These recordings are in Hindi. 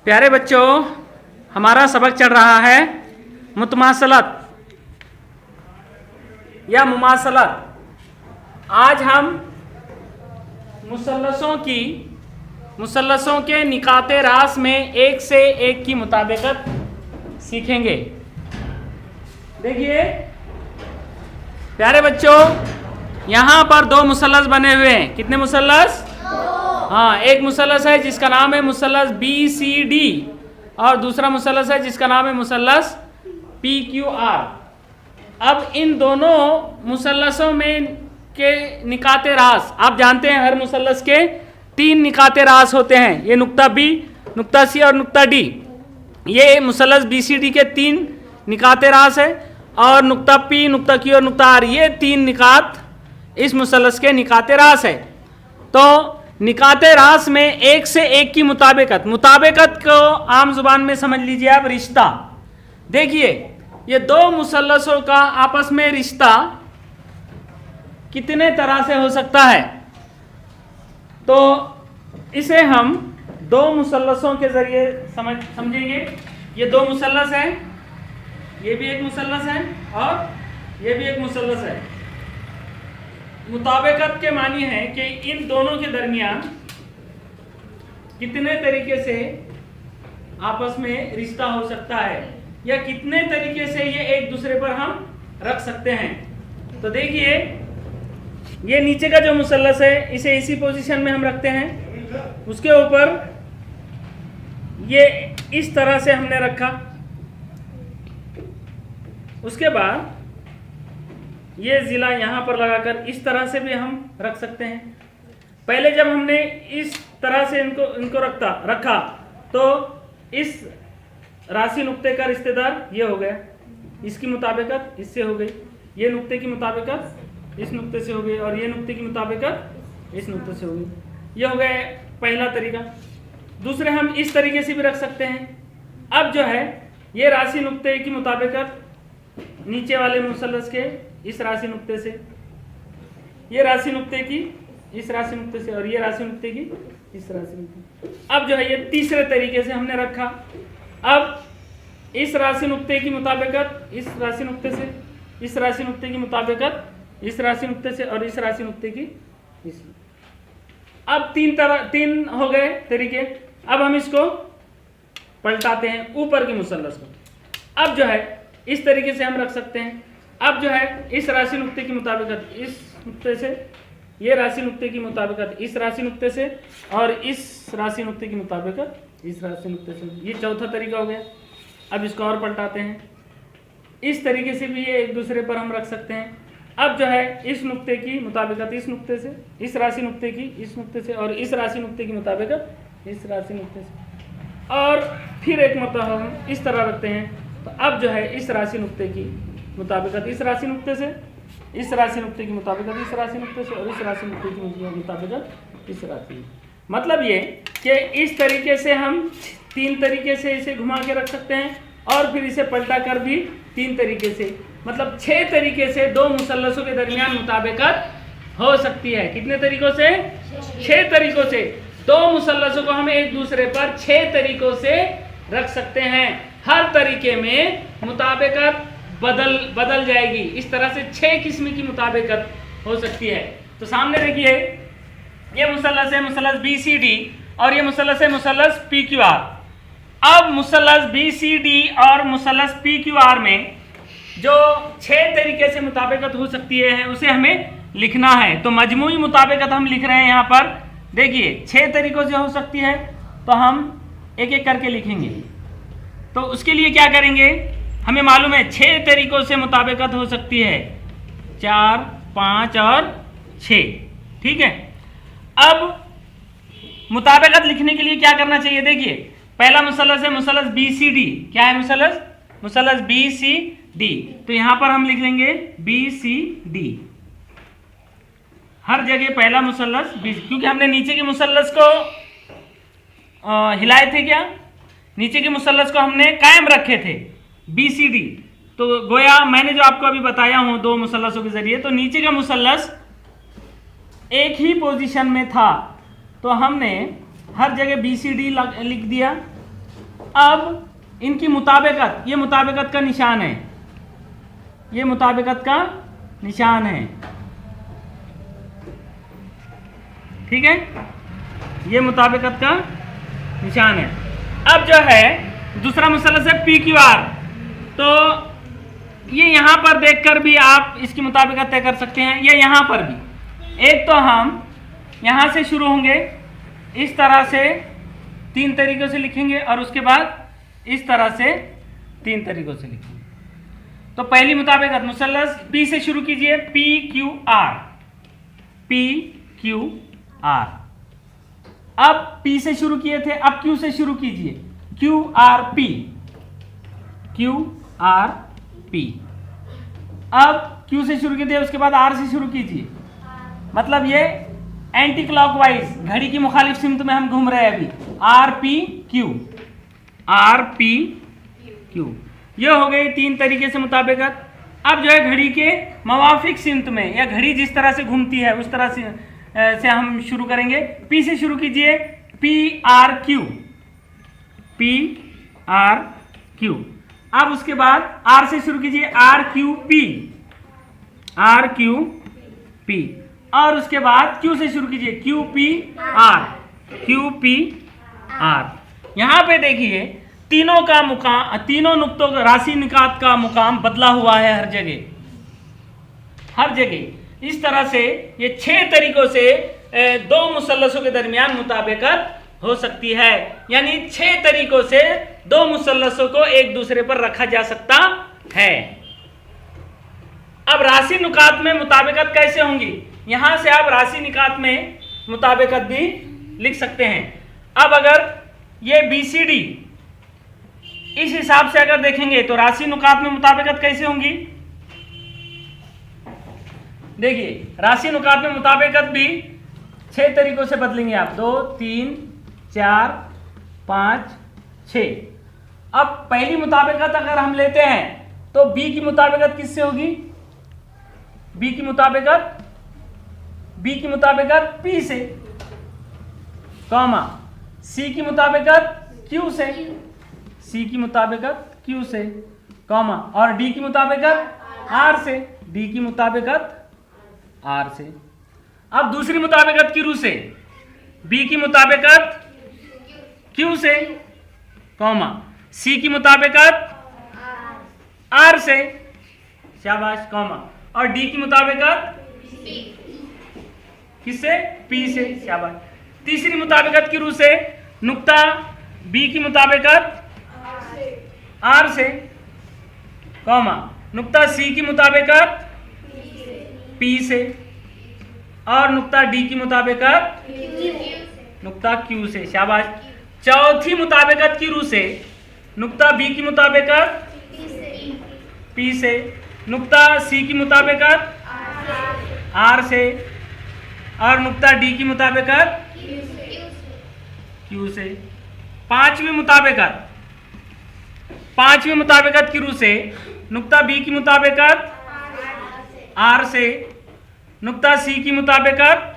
प्यारे बच्चों, हमारा सबक चल रहा है मुतमासलत या मुमासलत। आज हम मुसल्लसों के निकाते रास में एक से एक की मुताबिकत सीखेंगे। देखिए प्यारे बच्चों, यहाँ पर दो मुसल्लस बने हुए हैं। कितने मुसल्लस? हाँ, एक मुसल्लस है जिसका नाम है मुसल्लस BCD और दूसरा मुसल्लस है जिसका नाम है मुसल्लस PQR। अब इन दोनों मुसल्लसों में के निकाते रास, आप जानते हैं हर मुसल्लस के 3 निकाते रास होते हैं। ये नुक्ता B, नुक्ता C और नुक्ता D। ये मुसल्लस BCD के 3 निकाते रास है और नुक्ता P, नुक्ता Q और नुक्ता R, ये 3 निकात इस मुसल्लस के निकाते रास है। तो निकाते रास में एक से एक की मुताबिकत को आम जुबान में समझ लीजिए आप रिश्ता। देखिए ये दो मुसल्लसों का आपस में रिश्ता कितने तरह से हो सकता है, तो इसे हम दो मुसल्लसों के जरिए समझेंगे। ये दो मुसल्लस है, ये भी एक मुसल्लस है और ये भी एक मुसल्लस है। मुताबिकत के मानी है कि इन दोनों के दरमियान कितने तरीके से आपस में रिश्ता हो सकता है या कितने तरीके से ये एक दूसरे पर हम रख सकते हैं। तो देखिए ये नीचे का जो मुसल्लस है इसे इसी पोजीशन में हम रखते हैं। उसके ऊपर ये इस तरह से हमने रखा। उसके बाद ये जिला यहाँ पर लगाकर इस तरह से भी हम रख सकते हैं। पहले जब हमने इस तरह से इनको रखा तो इस राशि नुक्ते का रिश्तेदार ये हो गया, इसकी मुताबिकत इससे हो गई, ये नुक्ते की मुताबिकत इस नुक्ते से हो गई और ये नुक्ते की मुताबिकत इस नुक्ते से हो गई। ये हो गया पहला तरीका। दूसरे हम इस तरीके से भी रख सकते हैं। अब जो है ये राशि नुक्ते की मुताबिकत नीचे वाले मुसल्लस के इस राशि नुक्ते से, ये राशि नुक्ते की इस राशि नुक्ते से और ये राशि नुक्ते की इस राशि नुक्ते। अब जो है ये तीसरे तरीके से हमने रखा। अब इस राशि नुक्ते की मुताबिकत इस राशि नुक्ते से, इस राशि नुक्ते की मुताबिकत इस राशि नुक्ते से और इस राशि नुक्ते की इस। अब तीन हो गए तरीके। अब हम इसको पलटाते हैं ऊपर के मुसल्लस को। अब जो है इस तरीके से हम रख सकते हैं। अब जो है इस राशि नुक्ते की मुताबिकत इस नुक्ते से, ये राशि नुक्ते की मुताबिकत इस राशि नुक्ते से और इस राशि नुक्ते की मुताबिकत इस राशि नुक्ते से। ये चौथा तरीका हो गया। अब इसको और पलटाते हैं। इस तरीके से भी ये एक दूसरे पर हम रख सकते हैं। अब जो है इस नुक्ते की मुताबिकत इस नुक्ते से, इस राशि नुक्ते की इस नुक्ते से और इस राशि नुक्ते की मुताबिकत इस राशि नुक्ते से और फिर एक मतलब हम इस तरह रखते हैं। तो अब जो है इस राशि नुक्ते की मुताबिकत इस राशि नुक्ते से, इस राशि नुक्ते की मुताबिकत इस राशि नुक्ते से और इस राशि नुक्ते की मुताबिकत इस राशि। मतलब ये कि इस तरीके से हम 3 तरीके से इसे घुमा के रख सकते हैं और फिर इसे पलटा कर भी 3 तरीके से, मतलब 6 तरीके से दो मुसल्लसों के दरमियान मुताबिकत हो सकती है। कितने तरीकों से? 6 तरीकों से। दो मुसल्लसों को हम एक दूसरे पर 6 तरीकों से रख सकते हैं। हर तरीके में मुताबिकत बदल जाएगी। इस तरह से 6 किस्म की मुताबिकत हो सकती है। तो सामने देखिए ये मुसल्लस है मुसल्लस BCD और ये मुसल्लस है मुसल्लस PQR। अब मुसल्लस BCD और मुसल्लस PQR में जो 6 तरीके से मुताबिकत हो सकती है उसे हमें लिखना है। तो मजमूई मुताबिकत हम लिख रहे हैं यहाँ पर। देखिए 6 तरीकों से हो सकती है तो हम एक एक करके लिखेंगे। तो उसके लिए क्या करेंगे, हमें मालूम है 6 तरीकों से मुताबिकत हो सकती है, 4, 5 और 6। ठीक है। अब मुताबिकत लिखने के लिए क्या करना चाहिए? देखिए पहला मुसल्लस है मुसल्लस BCD। क्या है मुसल्लस? मुसल्लस BCD। तो यहां पर हम लिख लेंगे BCD। हर जगह पहला मुसल्लस BCD, क्योंकि हमने नीचे के मुसल्लस को हिलाए थे। क्या? नीचे के मुसल्लस को हमने कायम रखे थे BCD। तो गोया मैंने जो आपको अभी बताया हूं दो मुसल्लसों के जरिए, तो नीचे का मुसल्लस एक ही पोजीशन में था तो हमने हर जगह BCD लिख दिया अब इनकी मुताबिकत, ये मुताबिकत का निशान है, ये मुताबिकत का निशान है, ठीक है, ये मुताबिकत का निशान है। अब जो है दूसरा मुसल्लस है पी क्यू आर, तो ये यहां पर देखकर भी आप इसकी मुताबिकत तय कर सकते हैं, या यहां पर भी। एक तो हम यहां से शुरू होंगे, इस तरह से 3 तरीकों से लिखेंगे, और उसके बाद इस तरह से 3 तरीकों से लिखेंगे। तो पहली मुताबिकत मुसल्लस पी से शुरू कीजिए, P Q R, P Q R. अब पी से शुरू किए थे, अब क्यू से शुरू कीजिए, Q R P, Q R P. अब क्यू से शुरू किए थे, उसके बाद आर से शुरू कीजिए, मतलब ये एंटी क्लॉकवाइज, घड़ी की मुखालिफ सिमत में हम घूम रहे हैं अभी। R P Q, R P Q, ये हो गई 3 तरीके से मुताबिकत। अब जो है घड़ी के मवाफिक सिमत में, या घड़ी जिस तरह से घूमती है उस तरह से हम शुरू करेंगे। पी से शुरू कीजिए, P R Q, P R Q. अब उसके बाद आर से शुरू कीजिए, R Q P, R Q P. और उसके बाद क्यू से शुरू कीजिए, Q P R, Q P R. यहां पे देखिए तीनों का मुकाम, तीनों नुक्तों का राशि निकात का मुकाम बदला हुआ है हर जगह, हर जगह। इस तरह से ये 6 तरीकों से 2 मुसल्लसों के दरमियान मुताबिकत हो सकती है, यानी 6 तरीकों से 2 मुसल्लसों को एक दूसरे पर रखा जा सकता है। अब राशि नुकात में मुताबिकत कैसे होंगी, यहां से आप राशि निकात में मुताबिकत भी लिख सकते हैं। अब अगर ये BCD इस हिसाब से अगर देखेंगे तो राशि नुकात में मुताबिकत कैसे होंगी, देखिए राशि नुकात में मुताबिकत भी 6 तरीकों से बदलेंगे आप, 2 3 4 5 6। अब पहली मुताबिकत अगर हम लेते हैं तो बी की मुताबिकत किससे होगी, बी की मुताबिकत पी से, कॉमा सी की मुताबिकत क्यू से, सी की मुताबिकत क्यू से, कॉमा और डी की मुताबिकत आर से, डी की मुताबिकत आर से। अब दूसरी मुताबिकत की रू से, बी की मुताबिकत क्यू से, कॉमा सी की मुताबिकत आर से, शाबाश, कॉमा और डी की मुताबिकत किससे, पी से, शाबाश। तीसरी मुताबिकत की रू से नुक्ता बी की मुताबिकत आर से, कॉमा नुक्ता सी की मुताबिकत पी से, और नुक्ता डी की मुताबिकत नुक्ता क्यू से, शाबाश। चौथी मुताबिकत की रू से नुक्ता बी की मुताबिकत पी से, नुक्ता सी की मुताबिकत आर से, और नुक्ता डी की मुताबिकत क्यू से। पांचवी मुताबिकत की रू से नुक्ता बी की मुताबिकत आर से, नुक्ता सी की मुताबिकत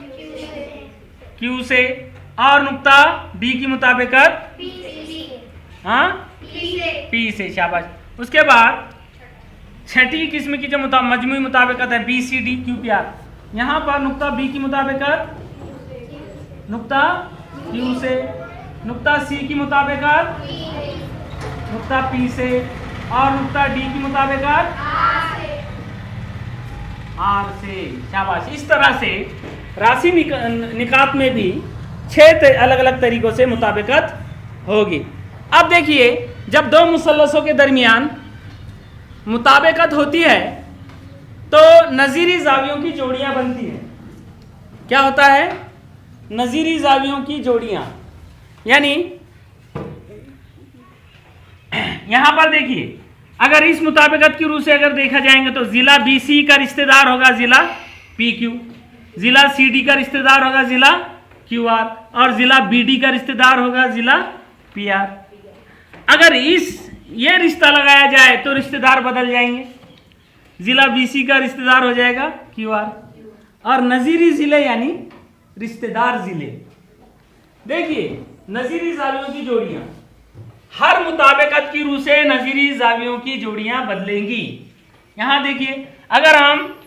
क्यू से, और नुक्ता डी की मुताबिकत पी से, शाबाश। उसके बाद छठी किस्म की जो मजमूई मुताबिकत है BCD QPR, यहां पर नुक्ता बी की मुताबिकत नुक्ता क्यू से, नुक्ता सी की मुताबिकत नुक्ता पी से, और नुक्ता डी की मुताबिकत आर से, शाबाश। इस तरह से राशि निकात में भी 6 अलग अलग तरीकों से मुताबिकत होगी। अब देखिए जब 2 मुसल्लसों के दरमियान मुताबिकत होती है तो नज़ीरी जावियों की जोड़ियां बनती हैं। क्या होता है, नज़ीरी जावियों की जोड़ियां, यानी यहां पर देखिए अगर इस मुताबिकत की रूह से अगर देखा जाएंगे तो जिला BC का रिश्तेदार होगा जिला PQ, जिला CD का रिश्तेदार होगा जिला QR, और जिला BD का रिश्तेदार होगा जिला PR। अगर ये रिश्ता लगाया जाए तो रिश्तेदार बदल जाएंगे, जिला BC का रिश्तेदार हो जाएगा QR, और नज़ीरी जिले यानी रिश्तेदार जिले। देखिए नज़ीरी जावियों की जोड़ियां हर मुताबिकत की रूह से नजीरी जावियों की जोड़ियां बदलेंगी। यहां देखिए, अगर हम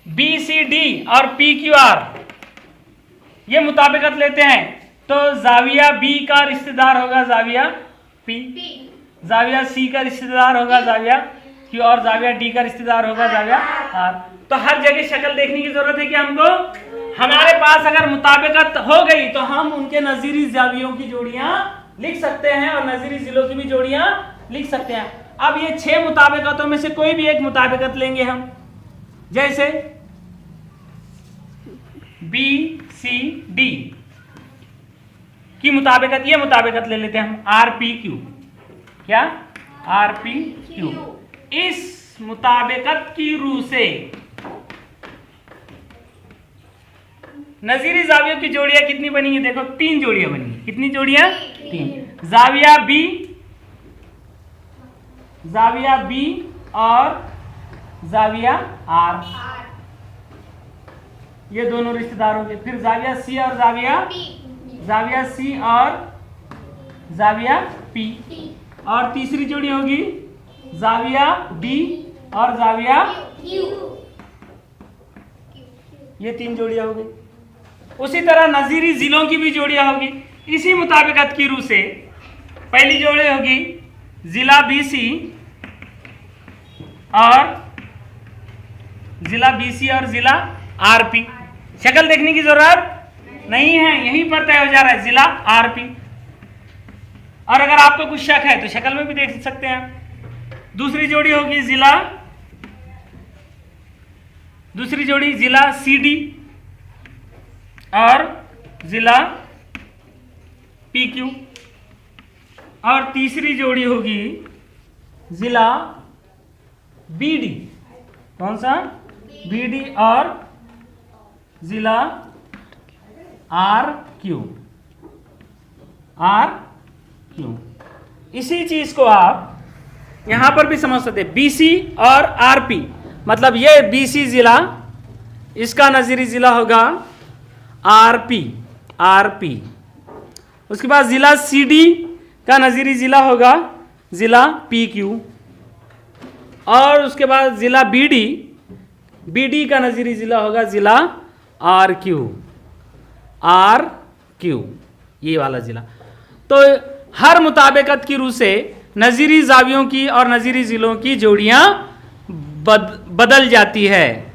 बी सी डी और पी क्यू आर ये मुताबिकत लेते हैं तो जाविया बी का रिश्तेदार होगा जाविया पी, जाविया सी का रिश्तेदार होगा जाविया क्यू और जाविया डी का रिश्तेदार होगा जाविया आर। तो हर जगह शक्ल देखने की जरूरत है कि हमको, हमारे पास अगर मुताबिकत हो गई तो हम उनके नजीरी जावियों की जोड़ियां लिख सकते हैं और नजीरी जिलों की भी जोड़ियां लिख सकते हैं। अब ये 6 मुताबिकतों में से कोई भी एक मुताबिकत लेंगे हम, जैसे बी सी डी की मुताबिकत, ये मुताबिकत ले लेते हैं हम आर पी क्यू। क्या? R P Q. इस मुताबिकत की रूह से नजीरी जावियों की जोड़ियां कितनी बनेंगी? देखो 3 जोड़ियां बनेंगी। कितनी जोड़ियां? 3। जाविया बी और जाविया आर, ये दोनों रिश्तेदार होंगे। फिर जाविया सी और जाविया सी और जाविया पी, और तीसरी जोड़ी होगी जाविया डी और जाविया क्यू। ये 3 जोड़ियां हो गई। उसी तरह नजीरी जिलों की भी जोड़ियां होगी इसी मुताबिकत की रूह से। पहली जोड़ी होगी जिला बीसी और जिला आरपी। शक्ल देखने की जरूरत नहीं है, यहीं पर तय हो जा रहा है जिला आरपी। और अगर आपको कुछ शक है तो शक्ल में भी देख सकते हैं। दूसरी जोड़ी होगी जिला सीडी और जिला पीक्यू। और तीसरी जोड़ी होगी जिला बीडी। कौन सा? बीडी और जिला आर क्यू। इसी चीज को आप यहां पर भी समझ सकते हैं, बीसी और आरपी। मतलब ये बीसी जिला, इसका नजीरी जिला होगा आरपी। उसके बाद जिला सीडी का नजीरी जिला होगा जिला पीक्यू। और उसके बाद जिला बीडी का नजीरी जिला होगा जिला आरक्यू, ये वाला जिला। तो हर मुताबिकत की रूह से नजीरी जावियों की और नजीरी जिलों की जोड़ियां बदल जाती है।